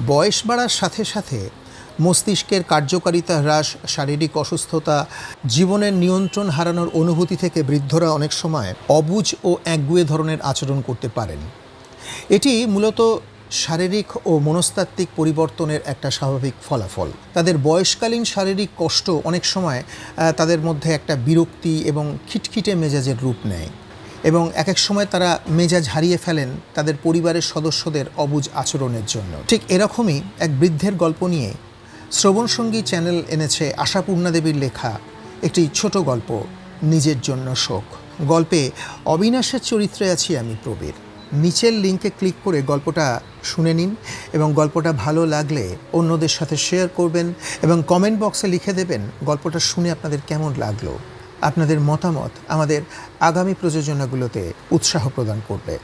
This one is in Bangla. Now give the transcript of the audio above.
বয়স বাড়ার সাথে সাথে মস্তিষ্কের কার্যকারিতা হ্রাস, শারীরিক অসুস্থতা, জীবনের নিয়ন্ত্রণ হারানোর অনুভূতি থেকে বৃদ্ধরা অনেক সময় অবুঝ ও একগুঁয়ে ধরনের আচরণ করতে পারেন। এটি মূলত শারীরিক ও মনস্তাত্ত্বিক পরিবর্তনের একটা স্বাভাবিক ফলাফল। তাদের বয়সকালীন শারীরিক কষ্ট অনেক সময় তাদের মধ্যে একটা বিরক্তি এবং খিটখিটে মেজাজের রূপ নেয় এবং এক এক সময় তারা মেজাজ হারিয়ে ফেলেন তাদের পরিবারের সদস্যদের অবুঝ আচরণের জন্য। ঠিক এরকমই এক বৃদ্ধের গল্প নিয়ে শ্রবণসঙ্গী চ্যানেল এনেছে আশাপূর্ণা দেবীর লেখা একটি ছোট গল্প, নিজের জন্য শোক। গল্পে অবিনাশের চরিত্রে আছি আমি, প্রবীর। নিচের লিঙ্কে ক্লিক করে গল্পটা শুনে নিন এবং গল্পটা ভালো লাগলে অন্যদের সাথে শেয়ার করবেন এবং কমেন্ট বক্সে লিখে দেবেন গল্পটা শুনে আপনাদের কেমন লাগলো। আপনাদের মতামত আমাদের আগামী প্রযোজনাগুলোতে উৎসাহ প্রদান করবে।